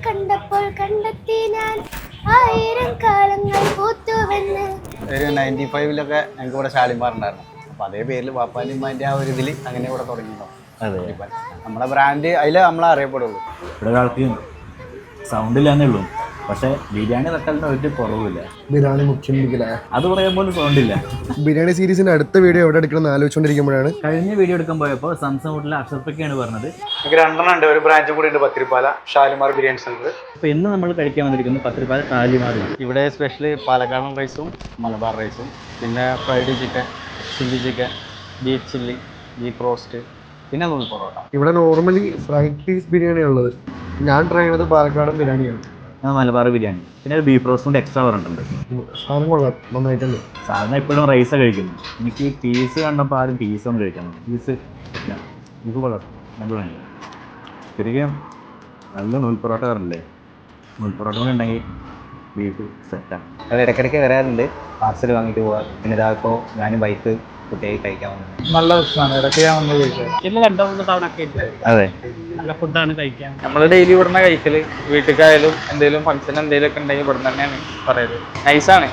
കണ്ടപ്പോൾ കണ്ടെത്തി ഞാൻ 1000 കാലങ്ങൾ പൂത്തുവെന്ന്. ഒരു 95-ലൊക്കെ ഞങ്ങൾക്ക് ഇവിടെ ഷാലിമാർ ഉണ്ടായിരുന്നു. അപ്പോൾ അതേ പേരിൽ വാപ്പാൻ്റെ ഉമ്മാൻ്റെ ആ ഒരു ഇതിൽ അങ്ങനെ ഇവിടെ തുടങ്ങിയിട്ടുണ്ടാവും. അതെ, നമ്മളെ ബ്രാൻഡ് അതിൽ നമ്മളെ അറിയപ്പെടുള്ളൂ. ഇവിടെ ഒരാൾക്ക് സൗണ്ട് ഇല്ലാന്നേ ഉള്ളൂ, പക്ഷെ ബിരിയാണി തട്ടലിന് ഒരു കുറവില്ല. ബിരിയാണി മുഖ്യം അത് പറയാൻ പോലും സൗണ്ട് ഇല്ല. ബിരിയാണി സീരീസിന്റെ അടുത്ത വീഡിയോ എവിടെ എടുക്കണം എന്ന് ആലോചിച്ചുകൊണ്ടിരിക്കുമ്പോഴാണ് കഴിഞ്ഞ വീഡിയോ എടുക്കാൻ പോയപ്പോൾ സംസം ഹോട്ടലിലെ അക്ഷർപ്പൊക്കെയാണ് പറഞ്ഞത് എനിക്ക് 2 ഉണ്ട്. ഒരു ബ്രാഞ്ചും കൂടി ഉണ്ട്, പത്തിരിപ്പാല ഷാലിമാർ ബിരിയാണി സെന്റർ. അപ്പോൾ ഇന്ന് നമ്മൾ കഴിക്കാൻ വന്നിരിക്കുന്നത് പത്തിരിപ്പാല ഷാലിമാറിലാണ്. ഇവിടെ സ്പെഷ്യൽ പാലക്കാടൻ റൈസും മലബാർ റൈസും, പിന്നെ fried chicken, chilli chicken, beef chilli, beef roast, പിന്നെ നൂൽ പൊറോട്ട. ഇവിടെ നോർമലി ഫ്രൈഡ് പീസ് ബിരിയാണി ഉള്ളത്. ഞാൻ ട്രൈ ചെയ്യുന്നത് പാലക്കാടൻ ബിരിയാണിയാണ്, മലബാർ ബിരിയാണി, പിന്നെ ഒരു ബീഫ് റോസ്റ്റ് കൊണ്ട് എക്സ്ട്രാ പറഞ്ഞിട്ടുണ്ട്. സാധനം കൊള്ളാം, നന്നായിട്ടുണ്ട്. സാധാരണ എപ്പോഴും റൈസാണ് കഴിക്കുന്നത്. എനിക്ക് പീസ് കണ്ടപ്പോൾ ആരും പീസൊന്നും കഴിക്കണം. പീസ് കൊള്ളാം, നല്ല ശരിക്കും നല്ല നൂൽ പൊറോട്ട പറഞ്ഞില്ലേ, നൂൽ പൊറോട്ട കൂടെ ഉണ്ടെങ്കിൽ ബീഫ് സെറ്റാണ്. അത് ഇടയ്ക്കിടയ്ക്ക് വരാറുണ്ട്, പാർസൽ വാങ്ങിയിട്ട് പോകാം. പിന്നെ ഇതാപ്പോൾ ഞാനും ബൈക്ക് കുട്ടിയായി കഴിക്കാൻ വന്നത്. നല്ല രസമാണ്, ഇടയ്ക്ക് ഞാൻ വന്ന് കഴിച്ചത്. ഇല്ല, 2-3 തവണ ഒക്കെ അതെ, നല്ല ഫുഡാണ് കഴിക്കാൻ. നമ്മൾ ഡെയിലി ഇവിടുന്ന് കഴിക്കല്. വീട്ടിലേക്കായാലും എന്തെങ്കിലും ഫംഗ്ഷൻ എന്തെങ്കിലും ഒക്കെ ഉണ്ടെങ്കിൽ ഇവിടെ തന്നെയാണ് പറയല്. നൈസാണ്.